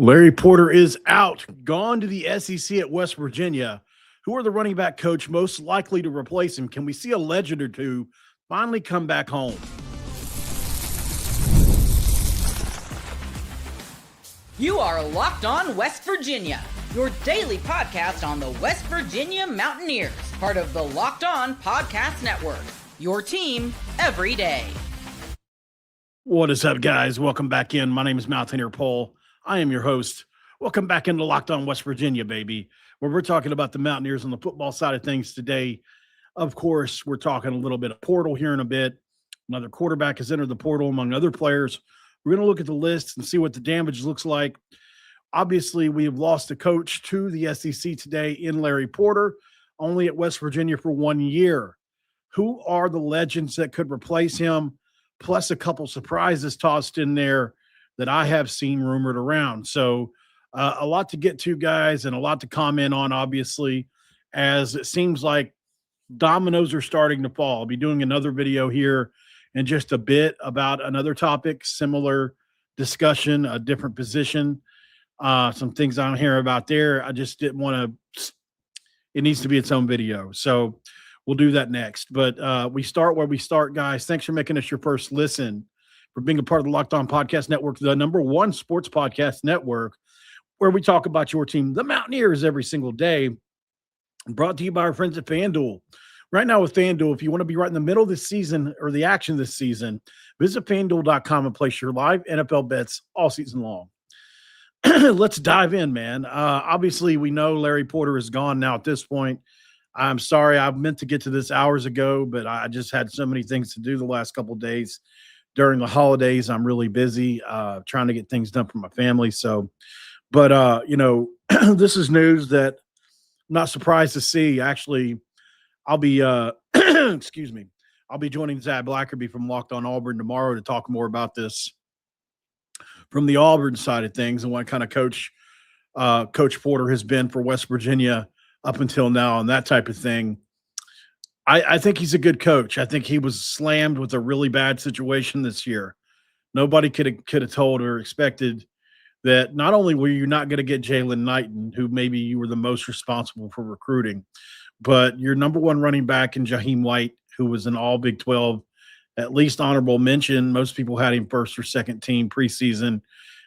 Larry Porter is out, gone to the SEC at West Virginia. Who are the running back coach most likely to replace him? Can we see a legend or two finally come back home? You are Locked On West Virginia, your daily podcast on the West Virginia Mountaineers, part of the Locked On Podcast Network, your team every day. What is up, guys? Welcome back in. My name is Mountaineer Paul. I am your host. Welcome back into Locked On West Virginia, baby, where we're talking about the Mountaineers on the football side of things today. Of course, we're talking a little bit of portal here in a bit. Another quarterback has entered the portal among other players. We're going to look at the list and see what the damage looks like. Obviously, we have lost a coach to the SEC today in Larry Porter, only at West Virginia for 1 year. Who are the legends that could replace him? Plus a couple surprises tossed in there that I have seen rumored around. So a lot to get to, guys, and a lot to comment on, obviously, as it seems like dominoes are starting to fall. I'll be doing another video here in just a bit about another topic, similar discussion, a different position, some things I don't hear about there. I just didn't want to – it needs to be its own video. So we'll do that next. But we start where we start, guys. Thanks for making us your first listen, for being a part of the Locked On Podcast Network, the #1 sports podcast network, where we talk about your team, the Mountaineers, every single day. Brought to you by our friends at FanDuel. Right now with FanDuel, if you want to be right in the middle of the season or the action this season, visit FanDuel.com and place your live NFL bets all season long. Let's dive in, man. Obviously, we know Larry Porter is gone now at this point. I'm sorry. I meant to get to this hours ago, but I just had so many things to do the last couple of days. During the holidays, I'm really busy trying to get things done for my family. So, but, this is news that I'm not surprised to see. Actually, I'll be, excuse me, I'll be joining Zach Blackerby from Locked On Auburn tomorrow to talk more about this from the Auburn side of things and what kind of coach Coach Porter has been for West Virginia up until now and that type of thing. I think he's a good coach. I think he was slammed with a really bad situation this year. Nobody could have told or expected that not only were you not going to get Jalen Knighton, who maybe you were the most responsible for recruiting, but your #1 running back in Jaheim White, who was an all Big 12, at least honorable mention. Most people had him first or second team preseason,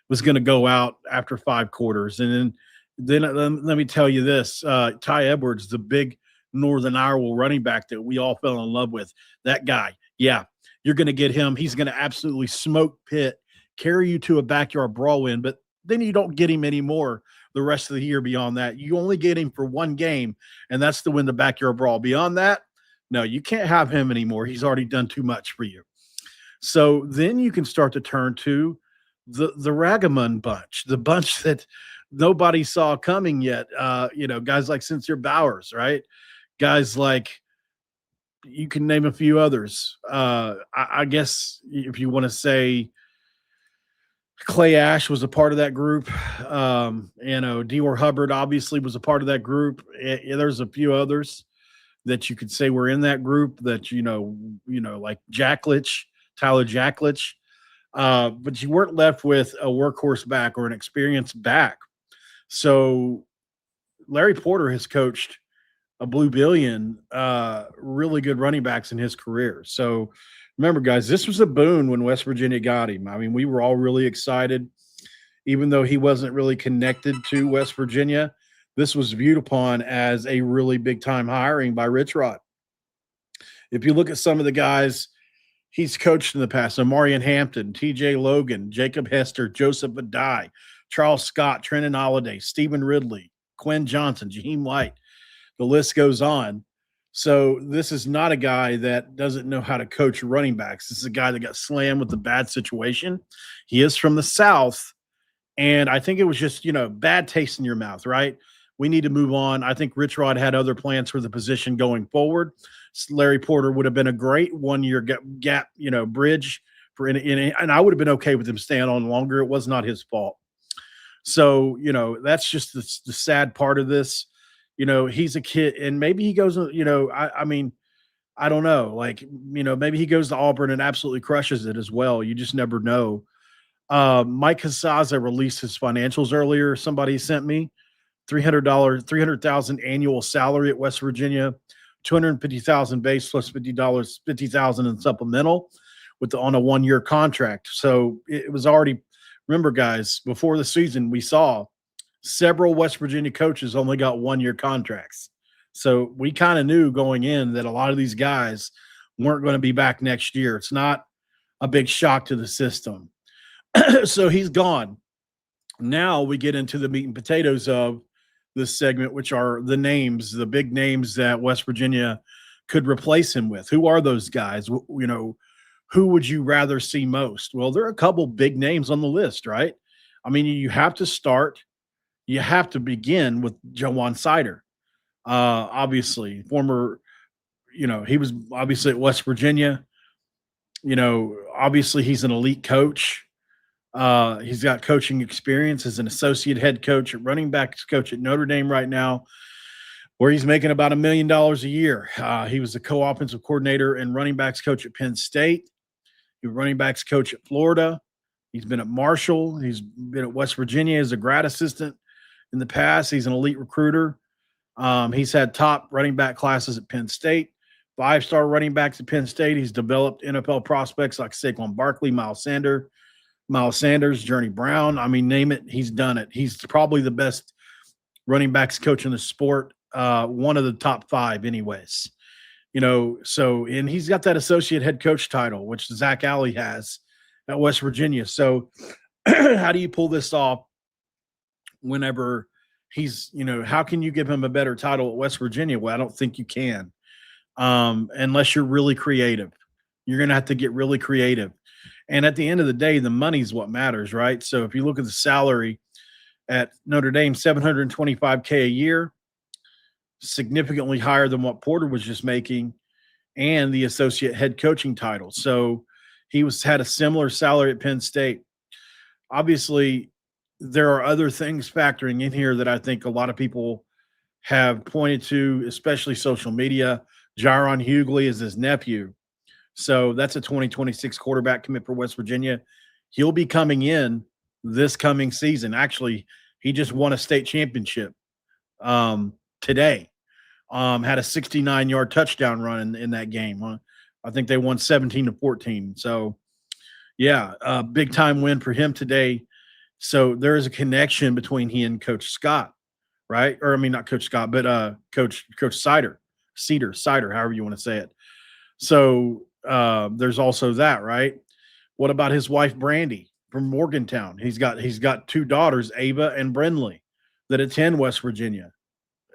was going to go out after 5 quarters. And then let me tell you this, Ty Edwards, the big Northern Iowa running back that we all fell in love with, that guy, yeah, you're going to get him. He's going to absolutely smoke Pitt, carry you to a backyard brawl win, but then you don't get him anymore the rest of the year beyond that. You only get him for 1 game, and that's to win the backyard brawl. Beyond that, no, you can't have him anymore. He's already done too much for you. So then you can start to turn to the Ragamuffin bunch, the bunch that nobody saw coming yet. Guys like Sincere Bowers, right? Guys like, you can name a few others. I guess if you want to say Clay Ash was a part of that group. Dior Hubbard obviously was a part of that group. There's a few others that you could say were in that group that, like Jacklich, Tyler Jacklich. But you weren't left with a workhorse back or an experienced back. So Larry Porter has coached a blue billion, really good running backs in his career. So remember, guys, this was a boon when West Virginia got him. I mean, we were all really excited, even though he wasn't really connected to West Virginia. This was viewed upon as a really big-time hiring by Rich Rod. If you look at some of the guys he's coached in the past, Amarian Hampton, TJ Logan, Jacob Hester, Joseph Adai, Charles Scott, Trenton Holiday, Stephen Ridley, Quinn Johnson, Jaheim White. The list goes on. So this is not a guy that doesn't know how to coach running backs. This is a guy that got slammed with a bad situation. He is from the South, and I think it was just, bad taste in your mouth, right? We need to move on. I think Rich Rod had other plans for the position going forward. Larry Porter would have been a great 1-year gap, bridge for and I would have been okay with him staying on longer. It was not his fault. So, that's just the sad part of this. He's a kid, and maybe he goes, I mean, I don't know. Maybe he goes to Auburn and absolutely crushes it as well. You just never know. Mike Casazza released his financials earlier. Somebody sent me $300,000 annual salary at West Virginia, 250,000 base plus $50,000 in supplemental on a 1-year contract. So it was already. Remember, guys, before the season, we saw several West Virginia coaches only got 1-year contracts. So we kind of knew going in that a lot of these guys weren't going to be back next year. It's not a big shock to the system. So he's gone. Now we get into the meat and potatoes of this segment, which are the big names that West Virginia could replace him with. Who are those guys? Who would you rather see most? Well, there are a couple big names on the list, right? I mean, you have to begin with Jawan Seider. Obviously, former, he was obviously at West Virginia. Obviously he's an elite coach. He's got coaching experience as an associate head coach at running backs coach at Notre Dame right now, where he's making about $1 million a year. He was the co-offensive coordinator and running backs coach at Penn State. He was running backs coach at Florida. He's been at Marshall. He's been at West Virginia as a grad assistant in the past. He's an elite recruiter. He's had top running back classes at Penn State, 5-star running backs at Penn State. He's developed NFL prospects like Saquon Barkley, Miles Sanders, Journey Brown. I mean, name it, he's done it. He's probably the best running backs coach in the sport, one of the top 5 anyways. And he's got that associate head coach title, which Zach Alley has at West Virginia. So how do you pull this off whenever he's, how can you give him a better title at West Virginia? Well, I don't think you can, unless you're really creative. You're going to have to get really creative. And at the end of the day, the money's what matters, right? So if you look at the salary at Notre Dame, $725K a year, significantly higher than what Porter was just making, and the associate head coaching title. So he had a similar salary at Penn State. Obviously, there are other things factoring in here that I think a lot of people have pointed to, especially social media. Jaron Hughley is his nephew. So that's a 2026 quarterback commit for West Virginia. He'll be coming in this coming season. Actually, he just won a state championship today. Had a 69-yard touchdown run in that game. I think they won 17-14. So, yeah, a big-time win for him today. So there is a connection between he and Coach Scott, right? Or, I mean, not Coach Scott, but Coach Seider, however you want to say it. So there's also that, right? What about his wife, Brandy, from Morgantown? He's got 2 daughters, Ava and Brinley, that attend West Virginia.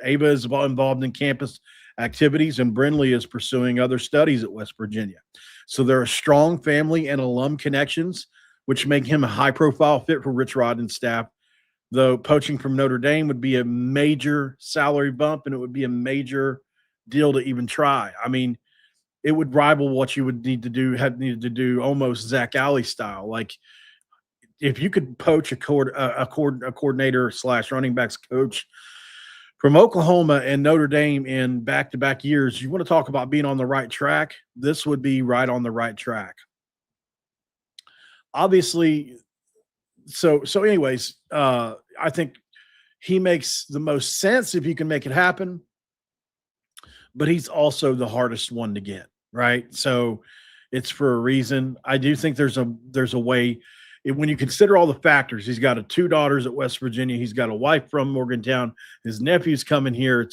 Ava is involved in campus activities, and Brinley is pursuing other studies at West Virginia. So there are strong family and alum connections, which make him a high-profile fit for Rich Rod and staff, though poaching from Notre Dame would be a major salary bump, and it would be a major deal to even try. I mean, it would rival what you would needed to do almost Zach Alley style. Like, if you could poach a coordinator / running backs coach from Oklahoma and Notre Dame in back-to-back years, you want to talk about being on the right track? This would be right on the right track. Obviously, so anyways, I think he makes the most sense if you can make it happen, but he's also the hardest one to get, right? So it's for a reason. I do think there's a way. When you consider all the factors, he's got 2 daughters at West Virginia. He's got a wife from Morgantown. His nephew's coming here.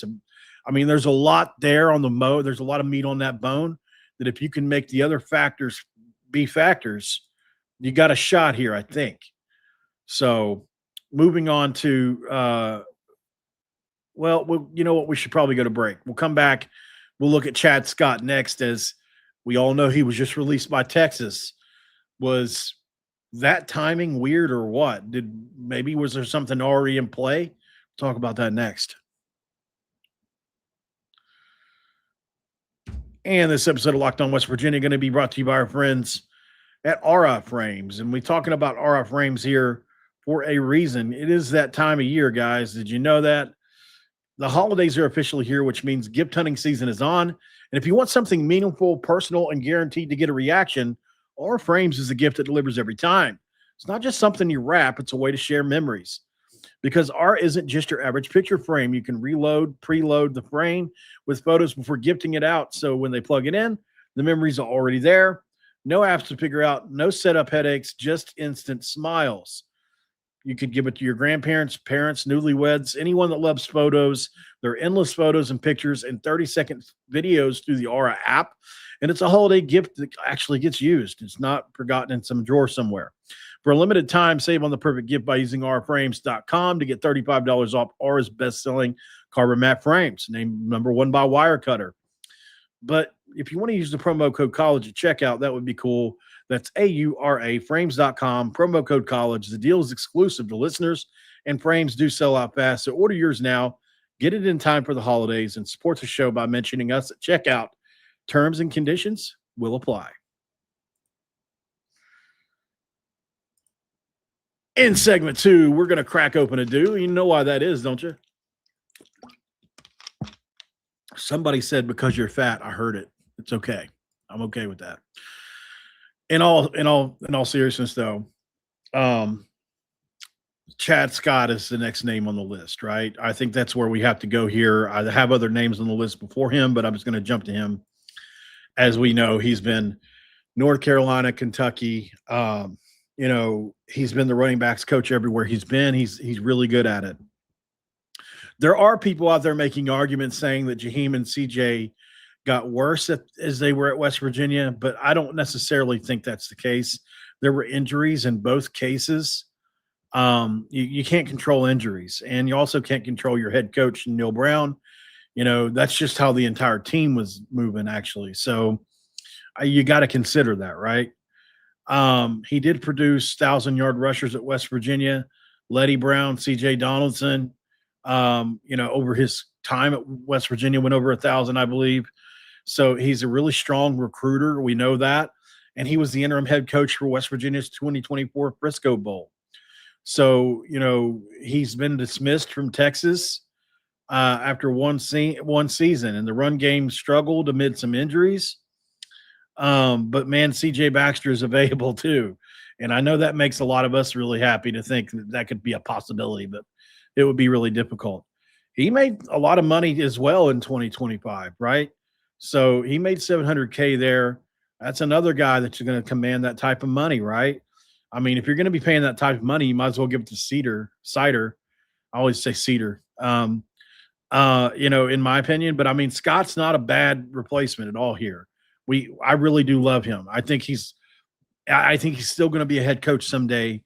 There's a lot there on the there's a lot of meat on that bone that if you can make the other factors be factors, you got a shot here, I think. So moving on to, you know what? We should probably go to break. We'll come back. We'll look at Chad Scott next. As we all know, he was just released by Texas. Was that timing weird or what? Was there something already in play? Talk about that next. And this episode of Locked On West Virginia going to be brought to you by our friends at Aura Frames. And we're talking about Aura Frames here for a reason. It is that time of year, guys. Did you know that? The holidays are officially here, which means gift hunting season is on. And if you want something meaningful, personal, and guaranteed to get a reaction, Aura Frames is a gift that delivers every time. It's not just something you wrap, it's a way to share memories. Because art isn't just your average picture frame. You can reload, preload the frame with photos before gifting it out. So when they plug it in, the memories are already there. No apps to figure out, no setup headaches, just instant smiles. You could give it to your grandparents, parents, newlyweds, anyone that loves photos. There are endless photos and pictures and 30-second videos through the Aura app. And it's a holiday gift that actually gets used. It's not forgotten in some drawer somewhere. For a limited time, save on the perfect gift by using auraframes.com to get $35 off Aura's best-selling carbon matte frames, named #1 by Wirecutter. But if you want to use the promo code college at checkout, that would be cool. That's AURA frames.com, promo code college. The deal is exclusive to listeners, and frames do sell out fast. So order yours now, get it in time for the holidays, and support the show by mentioning us at checkout. Terms and conditions will apply. In segment 2, we're going to crack open a dew. You know why that is, don't you? Somebody said, because you're fat. I heard it. It's okay. I'm okay with that. In all seriousness, though, Chad Scott is the next name on the list, right? I think that's where we have to go here. I have other names on the list before him, but I'm just going to jump to him. As we know, he's been North Carolina, Kentucky. He's been the running backs coach everywhere he's been. He's really good at it. There are people out there making arguments saying that Jaheim and CJ got worse as they were at West Virginia, but I don't necessarily think that's the case. There were injuries in both cases. You can't control injuries, and you also can't control your head coach, Neil Brown. That's just how the entire team was moving, actually. So you got to consider that, right? He did produce 1,000-yard rushers at West Virginia. Letty Brown, C.J. Donaldson, over his time at West Virginia, went over 1,000, I believe. So he's a really strong recruiter. We know that. And he was the interim head coach for West Virginia's 2024 Frisco Bowl. So, he's been dismissed from Texas after one season, and the run game struggled amid some injuries. But man, CJ Baxter is available too. And I know that makes a lot of us really happy to think that could be a possibility, but it would be really difficult. He made a lot of money as well in 2025, right? So he made $700K there. That's another guy that's going to command that type of money, right? I mean, if you're going to be paying that type of money, you might as well give it to Seider. I always say Cedar, in my opinion. But I mean, Scott's not a bad replacement at all here. I really do love him. I think he's still going to be a head coach someday,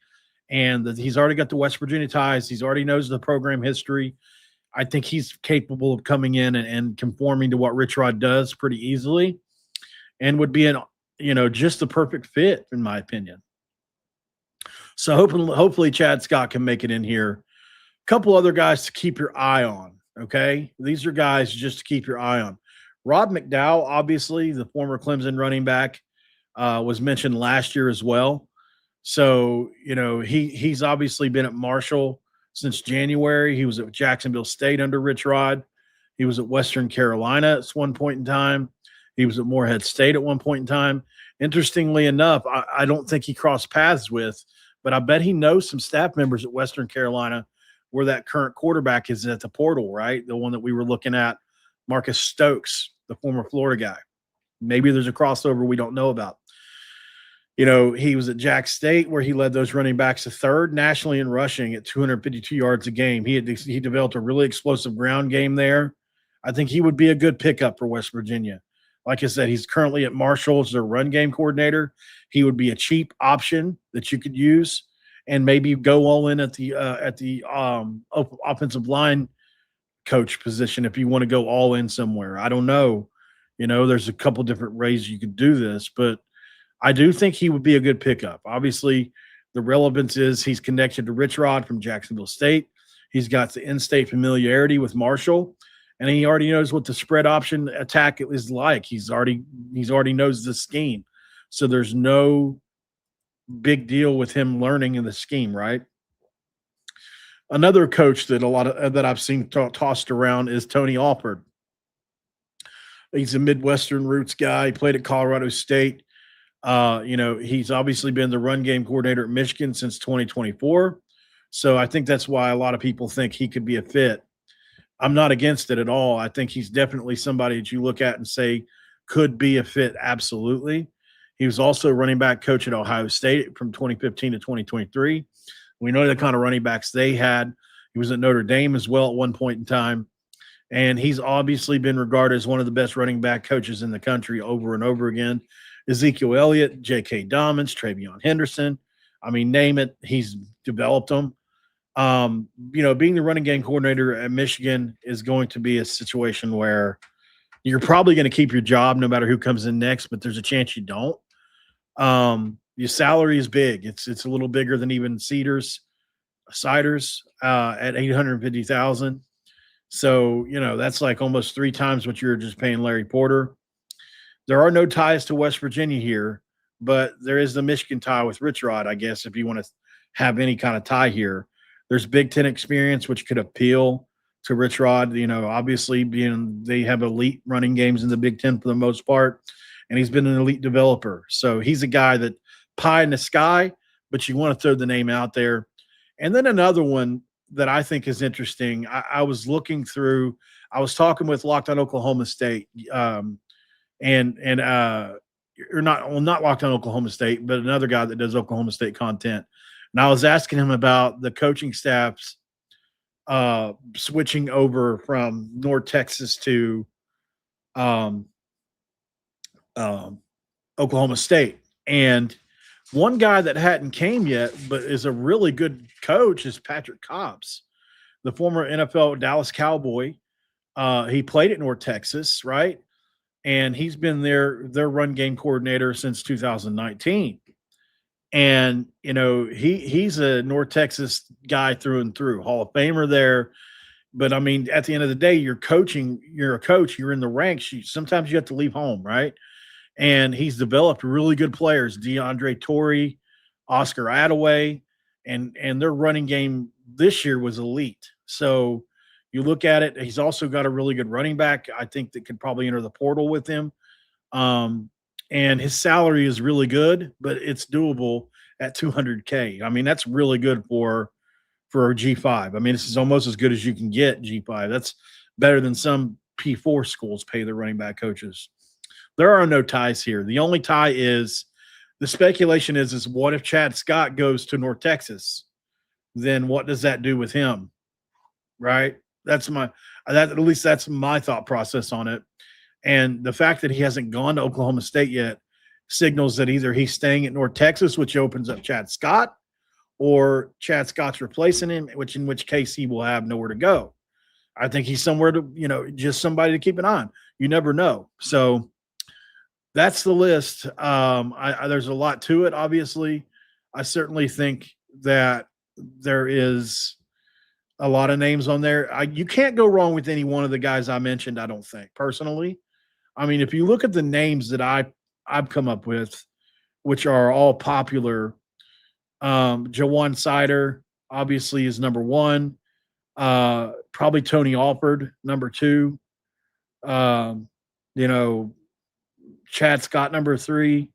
and he's already got the West Virginia ties. He's already knows the program history. I think he's capable of coming in and conforming to what Rich Rod does pretty easily, and would be just the perfect fit in my opinion. So hopefully Chad Scott can make it in here. A couple other guys to keep your eye on. Okay, these are guys just to keep your eye on. Rob McDowell, obviously, the former Clemson running back, was mentioned last year as well. So, he's obviously been at Marshall since January. He was at Jacksonville State under Rich Rod. He was at Western Carolina at one point in time. He was at Morehead State at one point in time. Interestingly enough, I don't think he crossed paths with, but I bet he knows some staff members at Western Carolina where that current quarterback is at the portal, right? The one that we were looking at, Marcus Stokes, the former Florida guy. Maybe there's a crossover we don't know about. He was at Jack State where he led those running backs to third nationally in rushing at 252 yards a game. He developed a really explosive ground game there. I think he would be a good pickup for West Virginia. Like I said, he's currently at Marshall as their run game coordinator. He would be a cheap option that you could use and maybe go all in at the offensive line coach position if you want to go all in somewhere. I don't know. There's a couple different ways you could do this, but I do think he would be a good pickup. Obviously, the relevance is he's connected to Rich Rod from Jacksonville State. He's got the in-state familiarity with Marshall, and he already knows what the spread option attack is like. He's already knows the scheme. So there's no big deal with him learning in the scheme, right? Another coach that I've seen tossed around is Tony Alford. He's a Midwestern roots guy. He played at Colorado State. He's obviously been the run game coordinator at Michigan since 2024. So I think that's why a lot of people think he could be a fit. I'm not against it at all. I think he's definitely somebody that you look at and say could be a fit. Absolutely. He was also running back coach at Ohio State from 2015 to 2023. We know the kind of running backs they had. He was at Notre Dame as well at one point in time. And he's obviously been regarded as one of the best running back coaches in the country over and over again. Ezekiel Elliott, J.K. Dobbins, Travion Henderson. I mean, name it. He's developed them. Being the running game coordinator at Michigan is going to be a situation where you're probably going to keep your job no matter who comes in next, but there's a chance you don't. Your salary is big. It's a little bigger than even Seider's at $850,000. So, that's like almost 3 times what you're just paying Larry Porter. There are no ties to West Virginia here, but there is the Michigan tie with Rich Rod, I guess, if you want to have any kind of tie here. There's Big Ten experience, which could appeal to Rich Rod. Obviously they have elite running games in the Big Ten for the most part, and he's been an elite developer. So he's a guy that pie in the sky, but you want to throw the name out there. And then another one that I think is interesting. I was looking through. I was talking with Locked On Oklahoma State, not Locked On Oklahoma State, but another guy that does Oklahoma State content. And I was asking him about the coaching staffs switching over from North Texas to Oklahoma State. And one guy that hadn't came yet, but is a really good coach, is Patrick Cobbs, the former NFL Dallas Cowboy. He played at North Texas, right? And he's been their run game coordinator since 2019. And, he's a North Texas guy through and through, Hall of Famer there. But, I mean, at the end of the day, you're a coach, you're in the ranks. Sometimes you have to leave home, right? And he's developed really good players, DeAndre Torrey, Oscar Attaway, and their running game this year was elite. So you look at it, he's also got a really good running back, I think, that could probably enter the portal with him. And his salary is really good, but it's doable at $200K. I mean, that's really good for a G5. I mean, this is almost as good as you can get G5. That's better than some P4 schools pay their running back coaches. There are no ties here. The only tie is the speculation is what if Chad Scott goes to North Texas? Then what does that do with him? Right? At least that's my thought process on it. And the fact that he hasn't gone to Oklahoma State yet signals that either he's staying at North Texas, which opens up Chad Scott, or Chad Scott's replacing him, in which case he will have nowhere to go. I think he's somewhere to, just somebody to keep an eye on. You never know. So that's the list. There's a lot to it, obviously. I certainly think that there is a lot of names on there. You can't go wrong with any one of the guys I mentioned, I don't think, personally. I mean, if you look at the names that I've come up with, which are all popular, Jawan Seider obviously is number one. Probably Tony Alford, number two. Chad Scott, number three.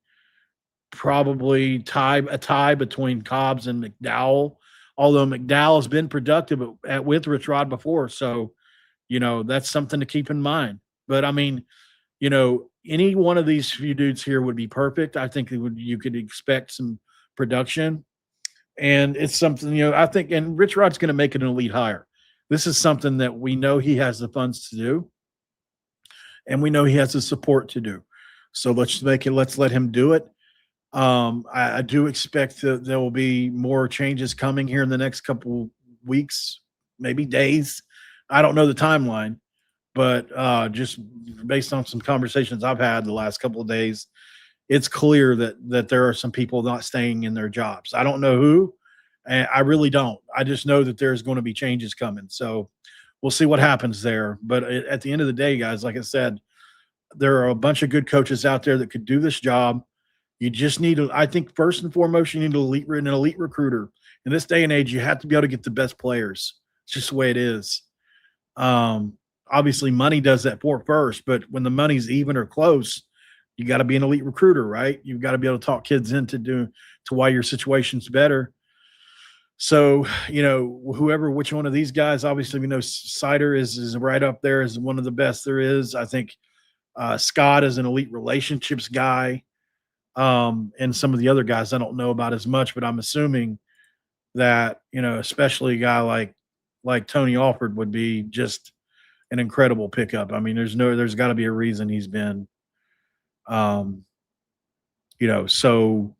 Probably a tie between Cobbs and McDowell, although McDowell has been productive with Rich Rod before. So, that's something to keep in mind. But, I mean, any one of these few dudes here would be perfect. I think you could expect some production. And it's something, I think, and Rich Rod's going to make it an elite hire. This is something that we know he has the funds to do, and we know he has the support to do. So let's let him do it. I do expect that there will be more changes coming here in the next couple weeks, maybe days. I don't know the timeline, but just based on some conversations I've had the last couple of days, it's clear that there are some people not staying in their jobs. I don't know who, and I really don't. I just know that there's going to be changes coming. So we'll see what happens there. But at the end of the day, guys, like I said, there are a bunch of good coaches out there that could do this job. You just need to, I think, first and foremost, you need an elite recruiter. In this day and age, you have to be able to get the best players. It's just the way it is. Obviously, money does that for first, but when the money's even or close, you got to be an elite recruiter, right? You've got to be able to talk kids into to why your situation's better. So, which one of these guys, obviously, Seider is right up there as one of the best there is. I think Scott is an elite relationships guy. And some of the other guys I don't know about as much, but I'm assuming that, especially a guy like Tony Alford would be just an incredible pickup. I mean, there's got to be a reason he's been, so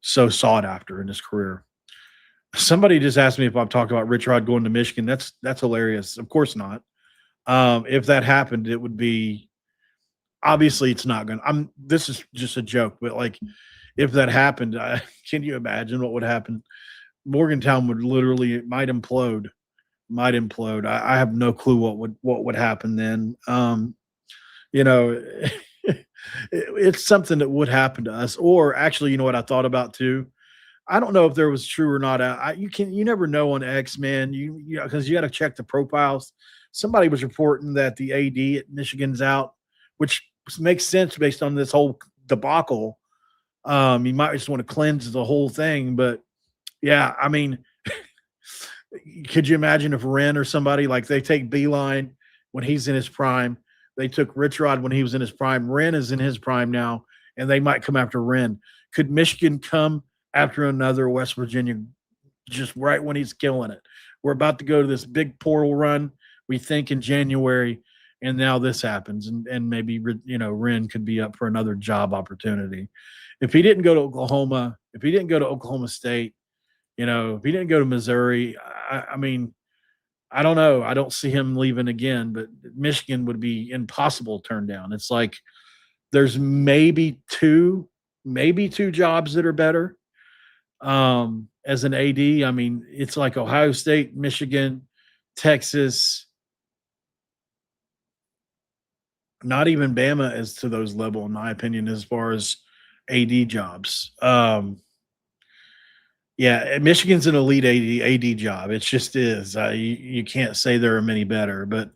sought after in his career. Somebody just asked me if I've talked about Rich Rod going to Michigan. That's hilarious. Of course not. If that happened, it would be, obviously it's not going to, this is just a joke, but like if that happened, can you imagine what would happen? Morgantown would literally, it might implode. I have no clue what would happen then. It's something that would happen to us. Or actually, what I thought about too, I don't know if there was true or not. You never know on X, man. Because you got to check the profiles. Somebody was reporting that the AD at Michigan's out, which makes sense based on this whole debacle. You might just want to cleanse the whole thing, but yeah, I mean, could you imagine if Wren or somebody, like, they take Beeline when he's in his prime, they took Rich Rod when he was in his prime, Wren is in his prime now, and they might come after Wren. Could Michigan come after another West Virginia just right when he's killing it? We're about to go to this big portal run, we think, in January, and now this happens, and maybe, Wren could be up for another job opportunity. If he didn't go to Oklahoma, if he didn't go to Oklahoma State, if he didn't go to Missouri, I mean, I don't know. I don't see him leaving again, but Michigan would be impossible to turn down. It's like there's maybe two jobs that are better. As an AD, I mean, it's like Ohio State, Michigan, Texas, not even Bama is to those level, in my opinion, as far as AD jobs. Yeah, Michigan's an elite AD job. It just is. You can't say there are many better, but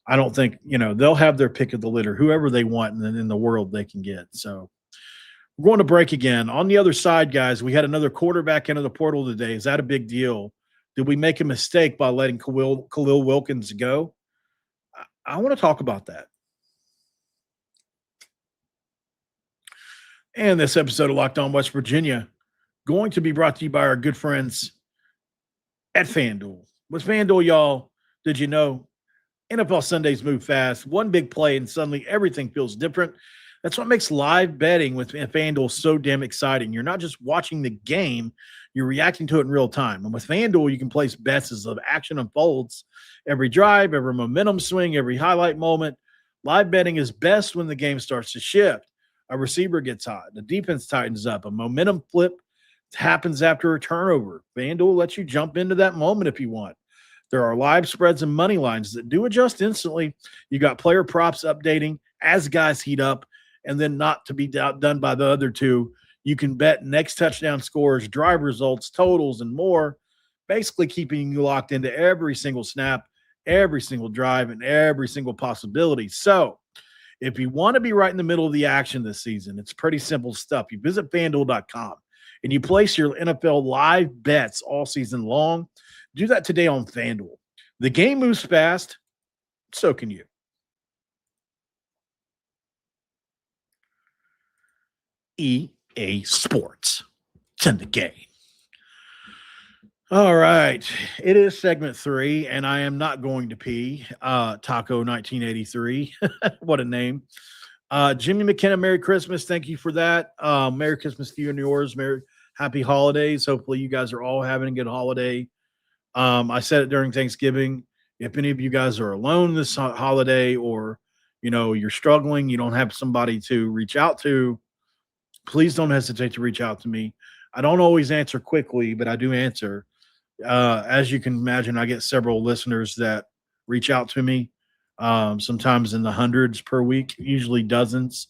I don't think, they'll have their pick of the litter, whoever they want in the world they can get. So we're going to break again. On the other side, guys, we had another quarterback into the portal today. Is that a big deal? Did we make a mistake by letting Khalil Wilkins go? I want to talk about that. And this episode of Locked On West Virginia going to be brought to you by our good friends at FanDuel. With FanDuel, y'all, did you know NFL Sundays move fast? One big play and suddenly everything feels different. That's what makes live betting with FanDuel so damn exciting. You're not just watching the game, you're reacting to it in real time. And with FanDuel, you can place bets as the action unfolds. Every drive, every momentum swing, every highlight moment. Live betting is best when the game starts to shift. A receiver gets hot, the defense tightens up, a momentum flip happens after a turnover. FanDuel lets you jump into that moment if you want. There are live spreads and money lines that do adjust instantly. You got player props updating as guys heat up, and then not to be outdone by the other two. You can bet next touchdown scores, drive results, totals, and more, basically keeping you locked into every single snap, every single drive, and every single possibility. So if you want to be right in the middle of the action this season, it's pretty simple stuff. You visit FanDuel.com and you place your NFL live bets all season long. Do that today on FanDuel. The game moves fast, so can you. EA Sports. It's in the game. All right. It is segment 3, and I am not going to pee. Taco 1983. What a name. Jimmy McKenna, Merry Christmas. Thank you for that. Merry Christmas to you and yours. Happy holidays. Hopefully you guys are all having a good holiday. I said it during Thanksgiving. If any of you guys are alone this holiday, or, you're struggling, you don't have somebody to reach out to, please don't hesitate to reach out to me. I don't always answer quickly, but I do answer. As you can imagine, I get several listeners that reach out to me, sometimes in the hundreds per week, usually dozens.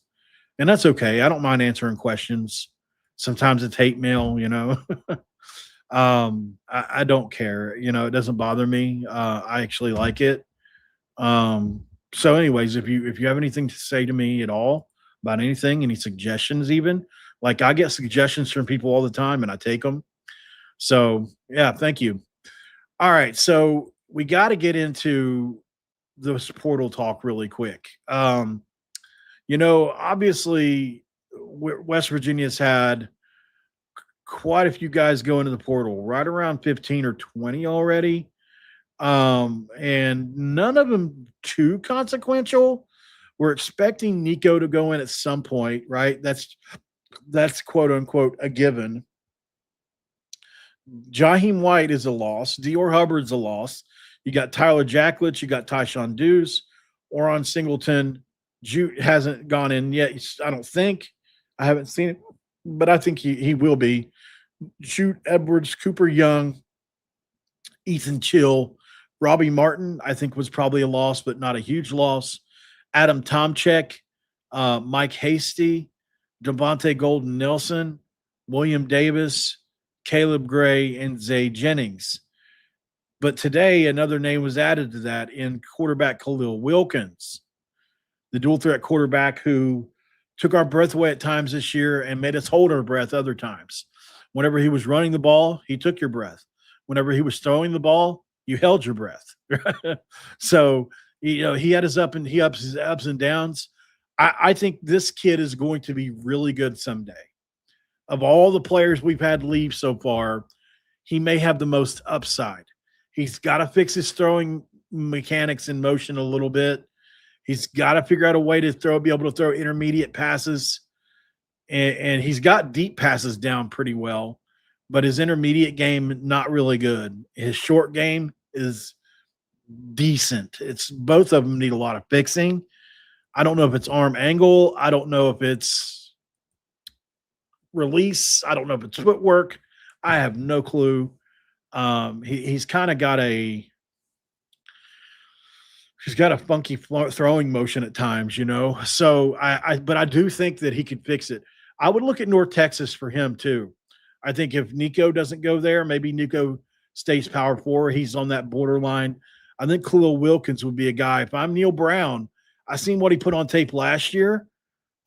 And that's okay. I don't mind answering questions. Sometimes it's hate mail, I don't care. It doesn't bother me. I actually like it. So anyways, if you have anything to say to me at all, about anything, any suggestions even. Like I get suggestions from people all the time and I take them. So, yeah, thank you. All right, so we got to get into this portal talk really quick. Obviously West Virginia's had quite a few guys go into the portal, right around 15 or 20 already. And none of them too consequential. We're expecting Nico to go in at some point, right? That's quote unquote a given. Jaheim White is a loss. Dior Hubbard's a loss. You got Tyler Jacklitz. You got Tyshawn Deuce. Oron Singleton. Jute hasn't gone in yet. I don't think. I haven't seen it, but I think he will be. Jute Edwards, Cooper Young, Ethan Chill, Robbie Martin, I think was probably a loss, but not a huge loss. Adam Tomczyk, Mike Hasty, Devontae Golden Nelson, William Davis, Caleb Gray, and Zay Jennings. But today, another name was added to that in quarterback Khalil Wilkins, the dual threat quarterback who took our breath away at times this year and made us hold our breath other times. Whenever he was running the ball, he took your breath. Whenever he was throwing the ball, you held your breath. So, he had his his ups and downs. I think this kid is going to be really good someday. Of all the players we've had leave so far, he may have the most upside. He's got to fix his throwing mechanics in motion a little bit. He's got to figure out a way to be able to throw intermediate passes. And he's got deep passes down pretty well, but his intermediate game, not really good. His short game is decent. It's both of them need a lot of fixing. I don't know if it's arm angle. I don't know if it's release. I don't know if it's footwork. I have no clue. He's kind of got he's got a funky throwing motion at times, So but I do think that he could fix it. I would look at North Texas for him too. I think if Nico doesn't go there, maybe Nico stays power forward. He's on that borderline. I think Khalil Wilkins would be a guy. If I'm Neil Brown, I seen what he put on tape last year.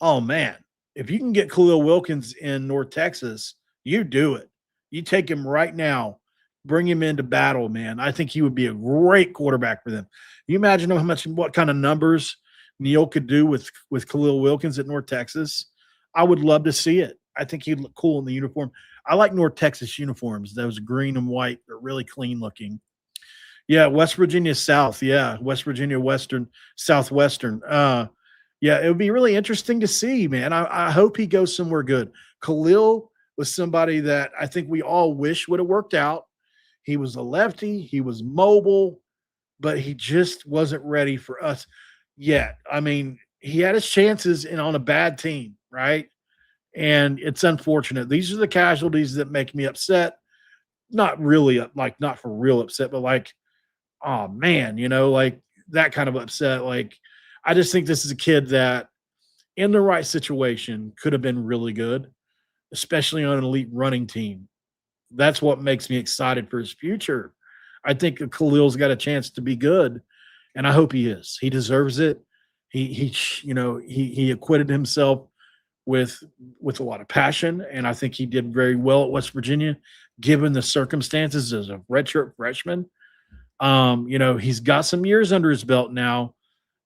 Oh man, if you can get Khalil Wilkins in North Texas, you do it. You take him right now, bring him into battle, man. I think he would be a great quarterback for them. You imagine what kind of numbers Neil could do with Khalil Wilkins at North Texas? I would love to see it. I think he'd look cool in the uniform. I like North Texas uniforms. Those green and white are really clean looking. Yeah, West Virginia South. Yeah, West Virginia Western, Southwestern. Yeah, it would be really interesting to see, man. I hope he goes somewhere good. Khalil was somebody that I think we all wish would have worked out. He was a lefty. He was mobile, but he just wasn't ready for us yet. I mean, he had his chances on a bad team, right? And it's unfortunate. These are the casualties that make me upset. Not really, not for real upset, but oh man, that kind of upset. I just think this is a kid that in the right situation could have been really good, especially on an elite running team. That's what makes me excited for his future. I think Khalil's got a chance to be good, and I hope he is. He deserves it. He acquitted himself with a lot of passion, and I think he did very well at West Virginia, given the circumstances as a redshirt freshman. He's got some years under his belt now,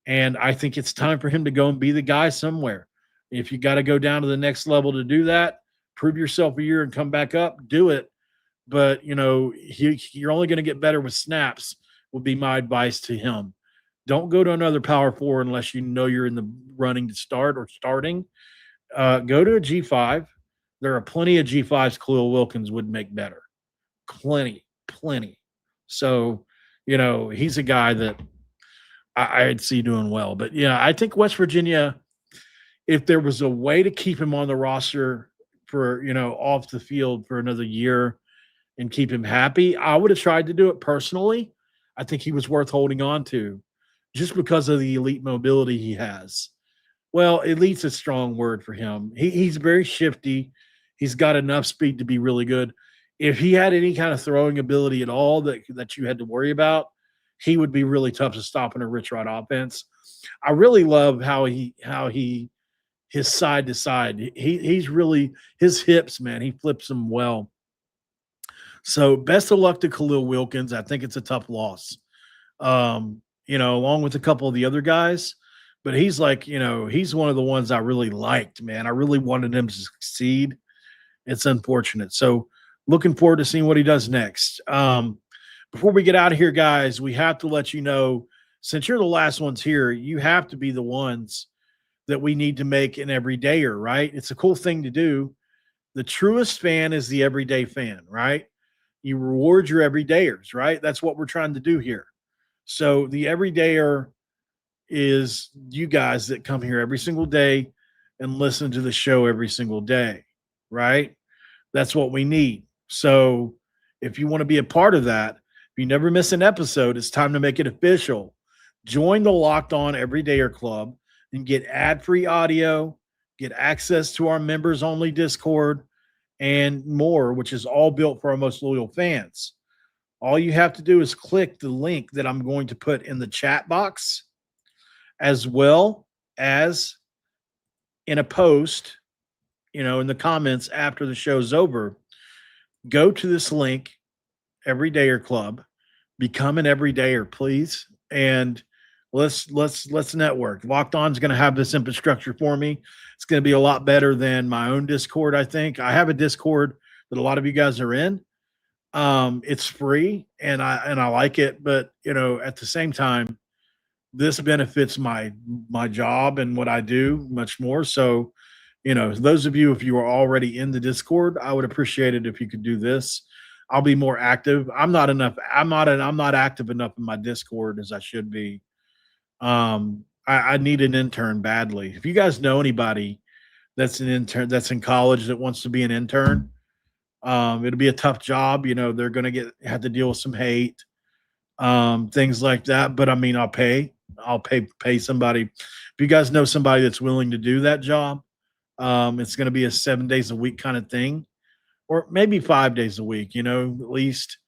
and I think it's time for him to go and be the guy somewhere. If you got to go down to the next level to do that, prove yourself a year and come back up, do it. But, you're only going to get better with snaps would be my advice to him. Don't go to another power four unless you know you're in the running to start or starting. Go to a G5. There are plenty of G5s Khalil Wilkins would make better. Plenty. So, he's a guy that I'd see doing well. But, yeah, I think West Virginia, if there was a way to keep him on the roster for, off the field for another year and keep him happy, I would have tried to do it personally. I think he was worth holding on to just because of the elite mobility he has. Well, elite's a strong word for him. He's very shifty. He's got enough speed to be really good. If he had any kind of throwing ability at all that you had to worry about, he would be really tough to stop in a Rich Rod offense. I really love how he his side to side. He's really his hips, man. He flips them well. So best of luck to Khalil Wilkins. I think it's a tough loss. Along with a couple of the other guys. But he's like, he's one of the ones I really liked, man. I really wanted him to succeed. It's unfortunate. So looking forward to seeing what he does next. Before we get out of here, guys, we have to let you know, since you're the last ones here, you have to be the ones that we need to make an everydayer, right? It's a cool thing to do. The truest fan is the everyday fan, right? You reward your everydayers, right? That's what we're trying to do here. So the everydayer is you guys that come here every single day and listen to the show every single day, right? That's what we need. So if you want to be a part of that, if you never miss an episode, it's time to make it official. Join the Locked On Everydayer Club and get ad-free audio, get access to our members-only Discord, and more, which is all built for our most loyal fans. All you have to do is click the link that I'm going to put in the chat box, as well as in a post, in the comments after the show's over. Go to this link, Everydayer Club, become an everydayer, please, and let's network. Locked On's going to have this infrastructure for me. It's going to be a lot better than my own Discord. I think I have a Discord that a lot of you guys are in. It's free and I like it, but at the same time, this benefits my job and what I do much more. So, those of you, if you are already in the Discord, I would appreciate it if you could do this. I'll be more active. I'm not active enough in my Discord as I should be. I need an intern badly. If you guys know anybody that's an intern, that's in college, that wants to be an intern, it'll be a tough job. They're going to have to deal with some hate, things like that. But I mean, I'll pay somebody. If you guys know somebody that's willing to do that job, it's going to be a 7 days a week kind of thing, or maybe 5 days a week, at least.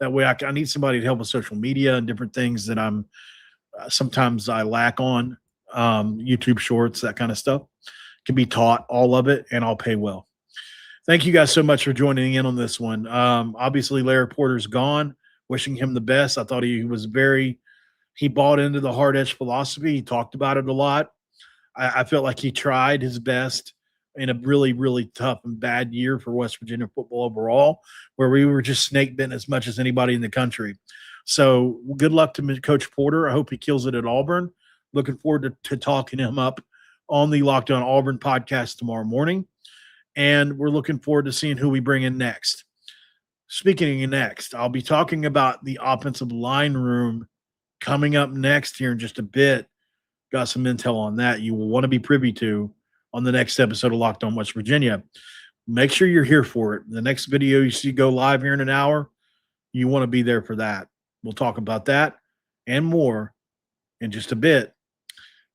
That way I need somebody to help with social media and different things that sometimes I lack on, YouTube shorts, that kind of stuff. Can be taught, all of it, and I'll pay well. Thank you guys so much for joining in on this one. Obviously, Larry Porter's gone. Wishing him the best. I thought he bought into the hard edge philosophy. He talked about it a lot. I felt like he tried his best in a really, really tough and bad year for West Virginia football overall, where we were just snake bitten as much as anybody in the country. So good luck to Coach Porter. I hope he kills it at Auburn. Looking forward to talking him up on the Locked On Auburn podcast tomorrow morning. And we're looking forward to seeing who we bring in next. Speaking of next, I'll be talking about the offensive line room coming up next here in just a bit. Got some intel on that you will want to be privy to on the next episode of Locked On West Virginia. Make sure you're here for it. The next video you see go live here in an hour, you want to be there for that. We'll talk about that and more in just a bit.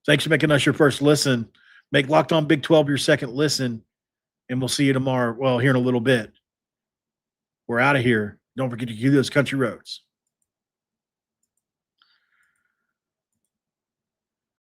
Thanks for making us your first listen. Make Locked On Big 12 your second listen, and we'll see you tomorrow. Well, here in a little bit. We're out of here. Don't forget to cue those country roads.